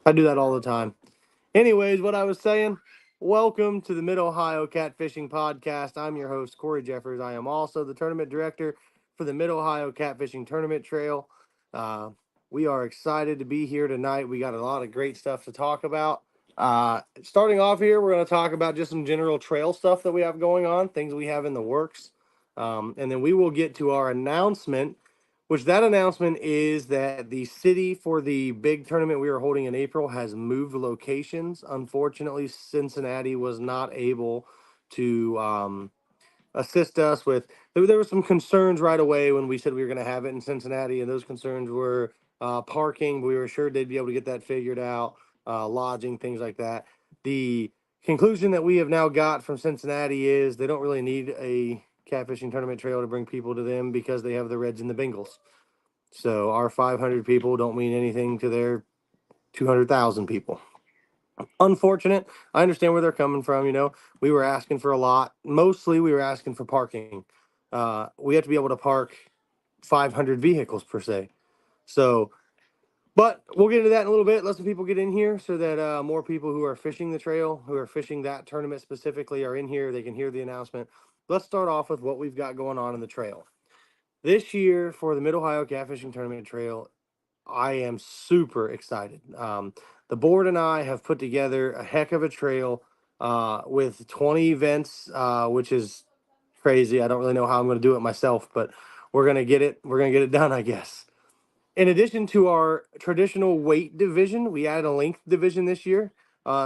I do that all the time. Anyways, what I was saying, welcome to the Mid Ohio Catfishing Podcast. I'm your host, Corey Jeffers. I am also the tournament director for the Mid Ohio Catfishing Tournament Trail. Uh, we are excited to be here tonight. We got a lot of great stuff to talk about. Starting off here, we're going to talk about just some general trail stuff that we have going on, things we have in the works. And then we will get to our announcement, which that announcement is that the city for the big tournament we are holding in April has moved locations. Unfortunately, Cincinnati was not able to assist us with. There were some concerns right away when we said we were going to have it in Cincinnati, and those concerns were parking. We were sure they'd be able to get that figured out, lodging, things like that. The conclusion that we have now got from Cincinnati is they don't really need a catfishing tournament trail to bring people to them because they have the Reds and the Bengals. So our 500 people don't mean anything to their 200,000 people. Unfortunate. I understand where they're coming from. We were asking for a lot. Mostly, we were asking for parking. We have to be able to park 500 vehicles per se. So, but we'll get into that in a little bit. Let some people get in here so that more people who are fishing the trail, who are fishing that tournament specifically, are in here. They can hear the announcement. Let's start off with what we've got going on in the trail. This year for the Mid Ohio Catfishing Tournament Trail, I am super excited. The board and I have put together a heck of a trail with 20 events, which is crazy. I don't really know how I'm going to do it myself, but we're going to get it. We're going to get it done, I guess. In addition to our traditional weight division, we added a length division this year.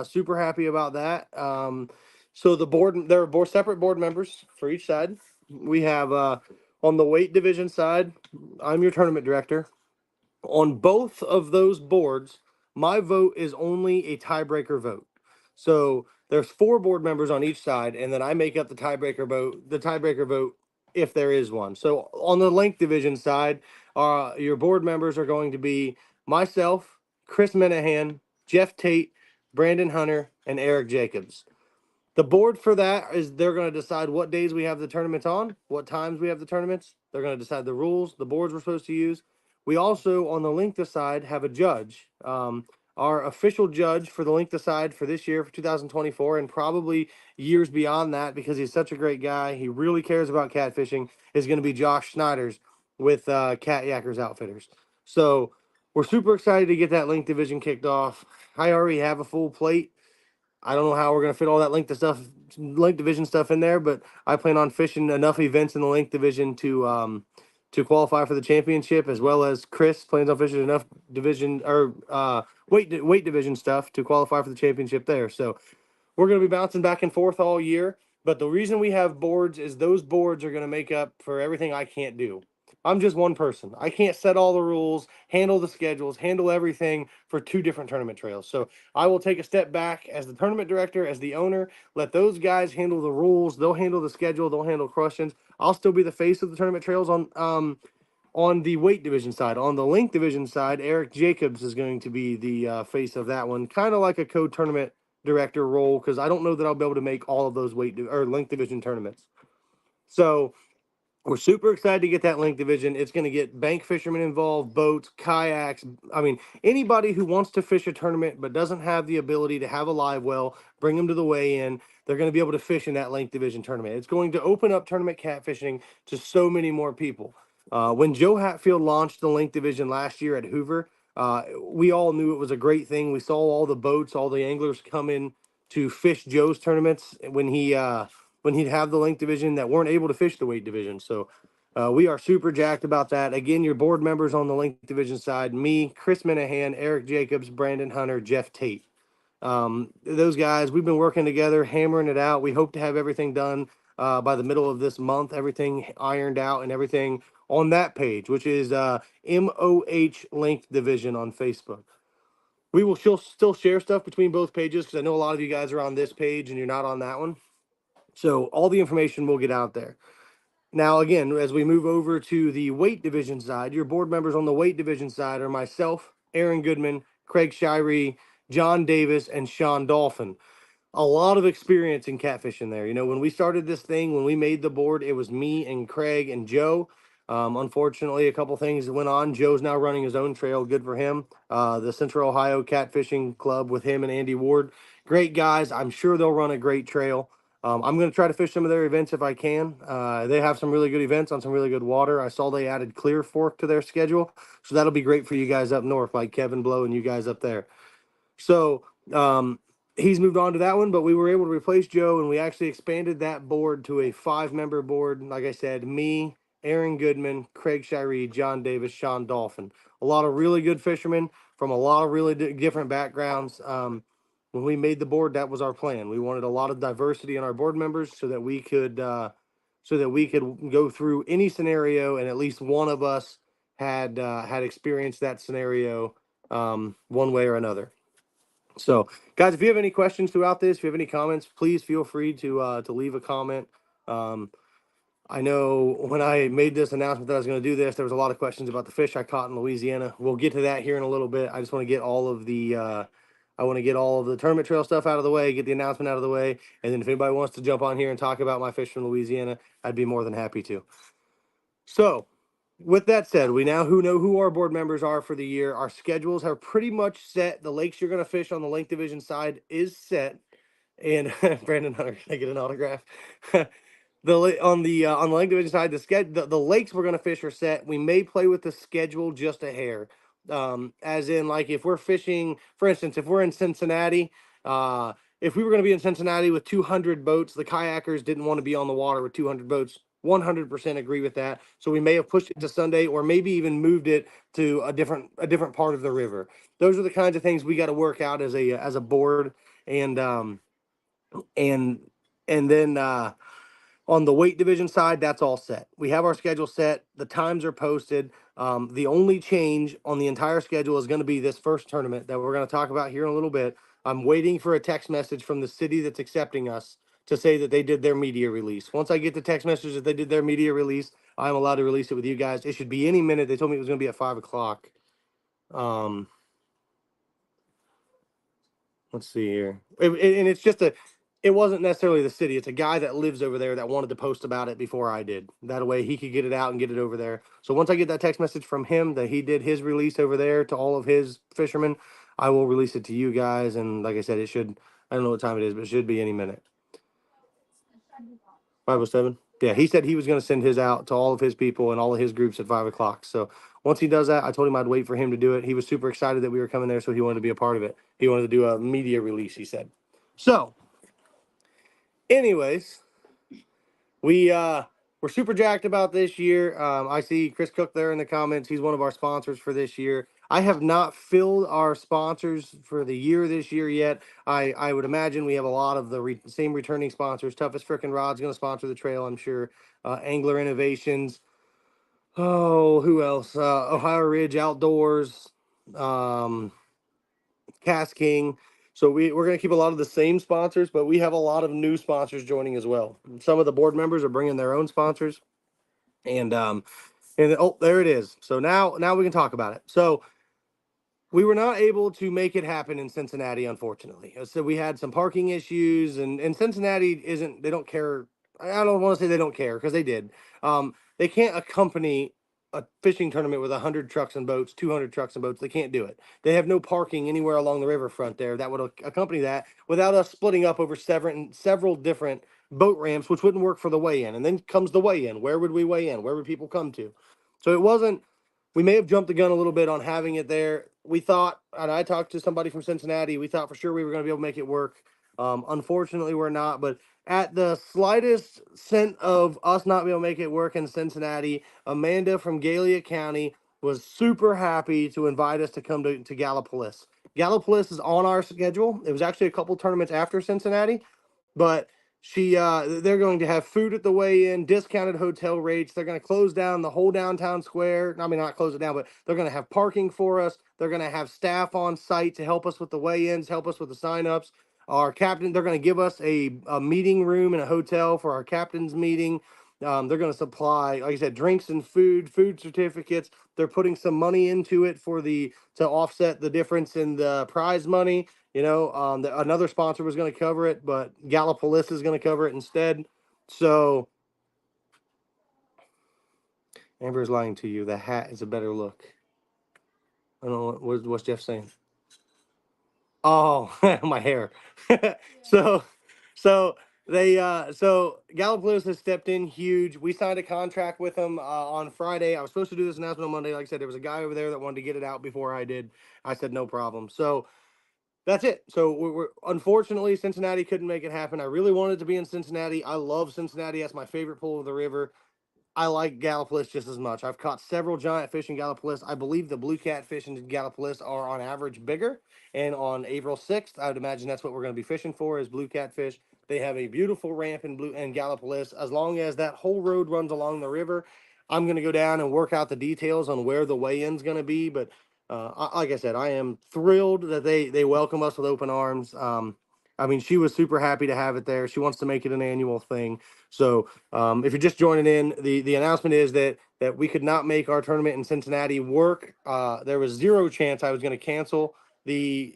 Super happy about that. So there are separate board members for each side. We have on the weight division side, I'm your tournament director. On both of those boards, my vote is only a tiebreaker vote. So there's four board members on each side, and then I make up the tiebreaker vote if there is one. So on the length division side, your board members are going to be myself, Chris Menahan, Jeff Tate, Brandon Hunter, and Eric Jacobs. The board for that is they're going to decide what days we have the tournaments on, what times we have the tournaments. They're going to decide the rules, the boards we're supposed to use. We also, on the length side, have a judge. Our official judge for the length side for this year, for 2024, and probably years beyond that, because he's such a great guy. He really cares about catfishing, is going to be Josh Schneiders with Cat Yackers Outfitters. So we're super excited to get that length division kicked off. I already have a full plate. I don't know how we're gonna fit all that link division stuff in there, but I plan on fishing enough events in the link division to qualify for the championship, as well as Chris plans on fishing enough division or weight division stuff to qualify for the championship there. So we're gonna be bouncing back and forth all year. But the reason we have boards is those boards are gonna make up for everything I can't do. I'm just one person. I can't set all the rules, handle the schedules, handle everything for two different tournament trails. So I will take a step back as the tournament director, as the owner, let those guys handle the rules. They'll handle the schedule, they'll handle questions. I'll still be the face of the tournament trails on the weight division side. On the length division side, Eric Jacobs is going to be the face of that one, kind of like a co-tournament director role, because I don't know that I'll be able to make all of those or length division tournaments. So we're super excited to get that link division. It's going to get bank fishermen involved, boats, kayaks. I mean, anybody who wants to fish a tournament but doesn't have the ability to have a live well, bring them to the weigh-in. They're going to be able to fish in that link division tournament. It's going to open up tournament catfishing to so many more people. When Joe Hatfield launched the link division last year at Hoover, we all knew it was a great thing. We saw all the boats, all the anglers come in to fish Joe's tournaments when he'd have the length division that weren't able to fish the weight division. So we are super jacked about that. Again, your board members on the length division side, me, Chris Menahan, Eric Jacobs, Brandon Hunter, Jeff Tate. Those guys, we've been working together, hammering it out. We hope to have everything done by the middle of this month, everything ironed out and everything on that page, which is MOH Length Division on Facebook. We will still share stuff between both pages because I know a lot of you guys are on this page and you're not on that one. So all the information will get out there. Now, again, as we move over to the weight division side, your board members on the weight division side are myself, Aaron Goodman, Craig Shirey, John Davis, and Sean Dolphin. A lot of experience in catfishing there. When we started this thing, when we made the board, it was me and Craig and Joe. Unfortunately, a couple things went on. Joe's now running his own trail. Good for him. The Central Ohio Catfishing Club with him and Andy Ward. Great guys. I'm sure they'll run a great trail. I'm going to try to fish some of their events if I can. They have some really good events on some really good water. I saw they added Clear Fork to their schedule. So that'll be great for you guys up north, like Kevin Blow and you guys up there. So he's moved on to that one, but we were able to replace Joe, and we actually expanded that board to a 5-member board. Like I said, me, Aaron Goodman, Craig Shirey, John Davis, Sean Dolphin. A lot of really good fishermen from a lot of really different backgrounds. When we made the board, that was our plan. We wanted a lot of diversity in our board members so that we could go through any scenario, and at least one of us had experienced that scenario one way or another. So, guys, if you have any questions throughout this, if you have any comments, please feel free to leave a comment. I know when I made this announcement that I was going to do this, there was a lot of questions about the fish I caught in Louisiana. We'll get to that here in a little bit. I just want to get all of the tournament trail stuff out of the way, get the announcement out of the way, and then if anybody wants to jump on here and talk about my fish from Louisiana, I'd be more than happy to. So, with that said, we now know who our board members are for the year. Our schedules are pretty much set. The lakes you're going to fish on the Lake Division side is set. And Brandon Hunter, can I get an autograph? On the Lake Division side, the lakes we're going to fish are set. We may play with the schedule just a hair. As in, like, if we're fishing, for instance, if we're in Cincinnati, if we were going to be in Cincinnati with 200 boats, the kayakers didn't want to be on the water with 200 boats. 100% agree with that. So we may have pushed it to Sunday, or maybe even moved it to a different part of the river. Those are the kinds of things we got to work out as a board, and and then on the weight division side, that's all set. We have our schedule set. The times are posted. The only change on the entire schedule is going to be this first tournament that we're going to talk about here in a little bit. I'm waiting for a text message from the city that's accepting us to say that they did their media release. Once I get the text message that they did their media release, I'm allowed to release it with you guys. It should be any minute. They told me it was going to be at 5 o'clock. Let's see here. And it's just it wasn't necessarily the city. It's a guy that lives over there that wanted to post about it before I did. That way he could get it out and get it over there. So once I get that text message from him that he did his release over there to all of his fishermen, I will release it to you guys. And like I said, I don't know what time it is, but it should be any minute. 5:07. Yeah, he said he was going to send his out to all of his people and all of his groups at 5 o'clock. So once he does that, I told him I'd wait for him to do it. He was super excited that we were coming there, so he wanted to be a part of it. He wanted to do a media release, he said. So, anyways, we're super jacked about this year. I see Chris Cook there in the comments. He's one of our sponsors for this year. I have not filled our sponsors for the year this year yet. I would imagine we have a lot of the same returning sponsors. Toughest Frickin' Rod's going to sponsor the trail, I'm sure. Angler Innovations. Oh, who else? Ohio Ridge Outdoors. Cast King. So we're going to keep a lot of the same sponsors, but we have a lot of new sponsors joining as well. Some of the board members are bringing their own sponsors, and oh, there it is. So now we can talk about it. So we were not able to make it happen in Cincinnati, unfortunately. So we had some parking issues, and Cincinnati they don't care. I don't want to say they don't care, because they did. They can't accompany a fishing tournament with 100 trucks and boats, 200 trucks and boats. They can't do it. They have no parking anywhere along the riverfront there that would accompany that without us splitting up over several different boat ramps, which wouldn't work for the weigh-in. And then comes the weigh-in. Where would we weigh in? Where would people come to? So it wasn't. We may have jumped the gun a little bit on having it there. We thought, and I talked to somebody from Cincinnati, we thought for sure we were going to be able to make it work. Unfortunately, we're not. But at the slightest scent of us not being able to make it work in Cincinnati, Amanda from Gallia County was super happy to invite us to come to Gallipolis. Gallipolis is on our schedule. It was actually a couple tournaments after Cincinnati, but they're going to have food at the weigh-in, discounted hotel rates. They're going to close down the whole downtown square. I mean, not close it down, but they're going to have parking for us. They're going to have staff on site to help us with the weigh-ins, help us with the sign-ups. Our captain, they're going to give us a meeting room in a hotel for our captain's meeting. They're going to supply, like I said, drinks and food certificates. They're putting some money into it to offset the difference in the prize money. Another sponsor was going to cover it, but Gallipolis is going to cover it instead. So, Amber's lying to you. The hat is a better look. I don't know what's Jeff saying. Oh, my hair. so, so so Gallipolis has stepped in huge. We signed a contract with them on Friday. I was supposed to do this announcement on Monday. Like I said, there was a guy over there that wanted to get it out before I did. I said no problem. So that's it. So we're unfortunately Cincinnati couldn't make it happen. I really wanted to be in Cincinnati. I love Cincinnati. That's my favorite pool of the river. I like Gallipolis just as much. I've caught several giant fish in Gallipolis. I believe the blue catfish in Gallipolis are on average bigger. And on April 6th, I would imagine that's what we're going to be fishing for is blue catfish. They have a beautiful ramp in blue and Gallipolis. As long as that whole road runs along the river, I'm going to go down and work out the details on where the weigh-in's going to be. But like I said, I am thrilled that they welcome us with open arms. I mean, she was super happy to have it there. She wants to make it an annual thing. So if you're just joining in, the announcement is that we could not make our tournament in Cincinnati work. There was zero chance I was going to cancel the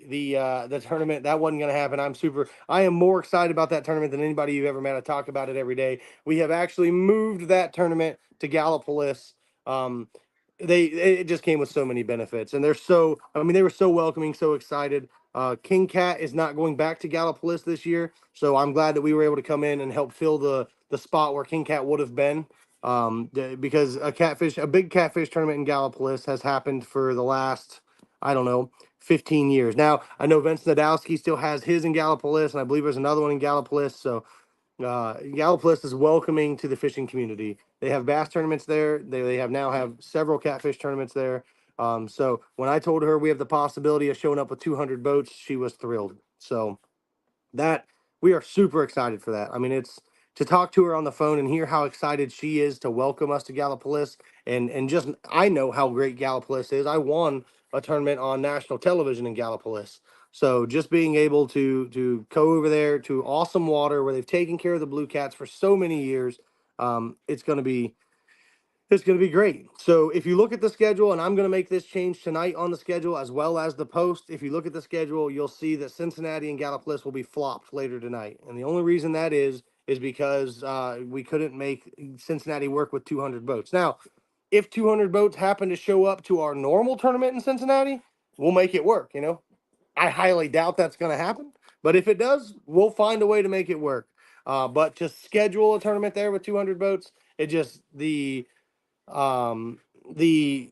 tournament. That wasn't going to happen. I am more excited about that tournament than anybody you've ever met. I talk about it every day. We have actually moved that tournament to Gallipolis. Um, it just came with so many benefits, and I mean, they were so welcoming, so excited. King Cat is not going back to Gallipolis this year, so I'm glad that we were able to come in and help fill the spot where King Cat would have been. Because a big catfish tournament in Gallipolis has happened for the last, I don't know, 15 years. Now, I know Vince Nadowski still has his in Gallipolis, and I believe there's another one in Gallipolis. So Gallipolis is welcoming to the fishing community. They have bass tournaments there. They have now have several catfish tournaments there. So when I told her we have the possibility of showing up with 200 boats, she was thrilled. So that we are super excited for that. I mean, it's to talk to her on the phone and hear how excited she is to welcome us to Gallipolis, and just I know how great Gallipolis is. I won a tournament on national television in Gallipolis. So just being able to go over there to awesome water where they've taken care of the blue cats for so many years, it's going to be great. So if you look at the schedule, and I'm going to make this change tonight on the schedule as well as the post. If you look at the schedule, you'll see that Cincinnati and Gallipolis will be flopped later tonight. And the only reason that is because we couldn't make Cincinnati work with 200 boats. Now, if 200 boats happen to show up to our normal tournament in Cincinnati, we'll make it work. I highly doubt that's going to happen. But if it does, we'll find a way to make it work. But to schedule a tournament there with 200 boats, it just um, the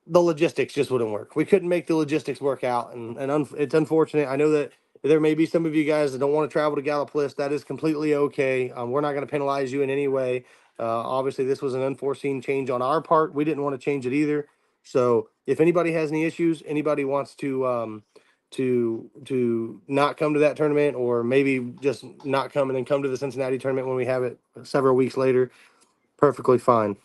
the logistics just wouldn't work. We couldn't make the logistics work out, and it's unfortunate. I know that there may be some of you guys that don't want to travel to Gallipolis. That is completely okay. We're not going to penalize you in any way. Obviously, this was an unforeseen change on our part. We didn't want to change it either. So, if anybody has any issues, anybody wants to not come to that tournament, or maybe just not come and then come to the Cincinnati tournament when we have it several weeks later, perfectly fine.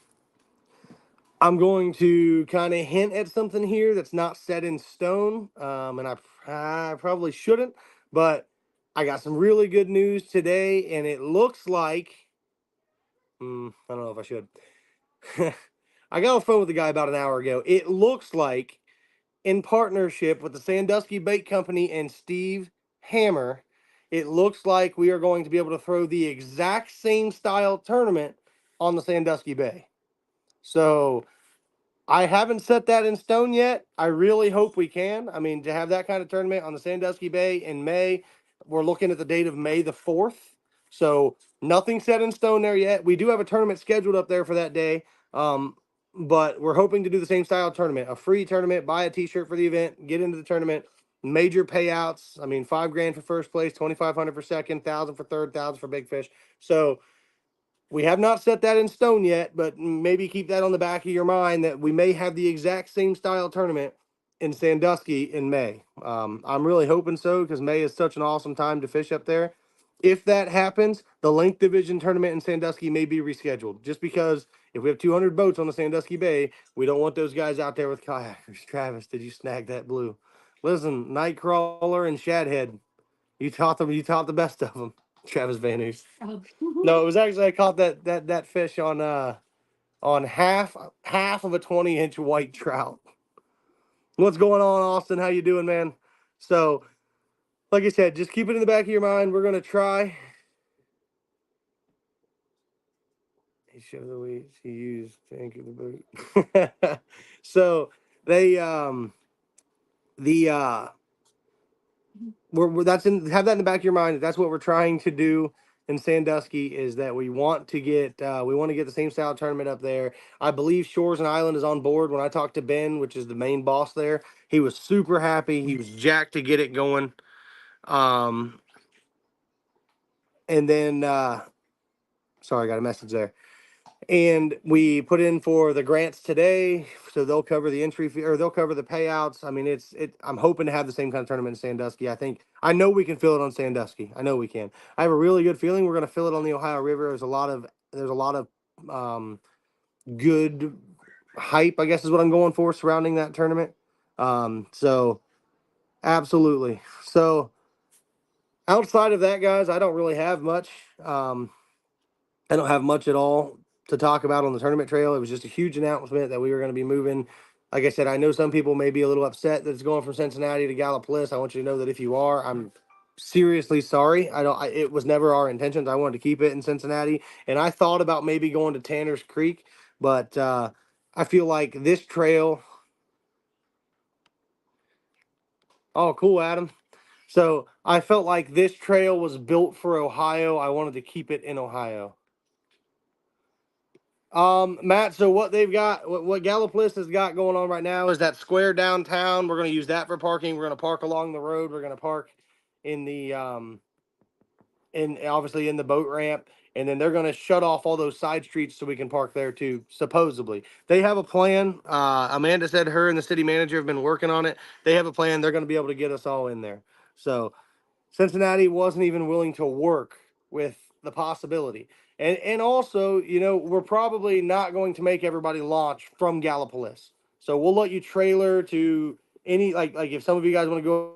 I'm going to kind of hint at something here that's not set in stone, and I probably shouldn't, but I got some really good news today, and it looks like I don't know if I should. I got on the phone with the guy about an hour ago. It looks like, in partnership with the Sandusky Bait Company and Steve Hammer, it looks like we are going to be able to throw the exact same style tournament on the Sandusky Bay. So I haven't set that in stone yet. I really hope we can. I mean, to have that kind of tournament on the Sandusky Bay in May, we're looking at the date of May the 4th. So nothing set in stone there yet. We do have a tournament scheduled up there for that day. But we're hoping to do the same style tournament, a free tournament, buy a t-shirt for the event, get into the tournament, major payouts. I mean, $5,000 for first place, 2,500 for second, 1,000 for third, 1,000 for big fish. So we have not set that in stone yet, but maybe keep that on the back of your mind that we may have the exact same style tournament in Sandusky in May. I'm really hoping so because May is such an awesome time to fish up there. If that happens, the Length Division tournament in Sandusky may be rescheduled just because if we have 200 boats on the Sandusky Bay, we don't want those guys out there with kayakers. Travis, did you snag that blue? Listen, Nightcrawler and Shadhead, you taught them. You taught the best of them. Travis Van Hoos. No, it was actually I caught that fish on half of a 20-inch white trout. What's going on, Austin? How you doing, man? So, like I said, just keep it in the back of your mind. We're gonna try. He showed the weights he used to anchor the boat. So they the that's in have that in the back of your mind. That's what we're trying to do in Sandusky, is that we want to get the same style tournament up there. I believe Shores and Island is on board. When I talked to Ben, which is the main boss there, he was super happy. He was jacked to get it going. Um, and then sorry, I got a message there. And we put in for the grants today, so they'll cover the entry fee, or they'll cover the payouts. I mean, I'm hoping to have the same kind of tournament in Sandusky. I know we can fill it on Sandusky. I know we can. I have a really good feeling we're going to fill it on the Ohio River. There's a lot of um, good hype, I guess is what I'm going for, surrounding that tournament. So absolutely. So outside of that, guys, I don't really have much. I don't have much at all to talk about on the tournament trail. It was just a huge announcement that we were going to be moving. Like I said, I know some people may be a little upset that it's going from Cincinnati to Gallipolis. I want you to know that if you are, I'm seriously sorry. It was never our intentions. I wanted to keep it in Cincinnati, and I thought about maybe going to Tanner's Creek, but I feel like this trail. Oh, cool, Adam. So I felt like this trail was built for Ohio. I wanted to keep it in Ohio. Matt, so what they've got, what Gallipolis has got going on right now is that square downtown. We're going to use that for parking. We're going to park along the road. We're going to park in obviously in the boat ramp. And then they're going to shut off all those side streets so we can park there too, supposedly. They have a plan. Amanda said her and the city manager have been working on it. They have a plan. They're going to be able to get us all in there. So Cincinnati wasn't even willing to work with the possibility. And also, we're probably not going to make everybody launch from Gallipolis. So we'll let you trailer to any, like if some of you guys want to go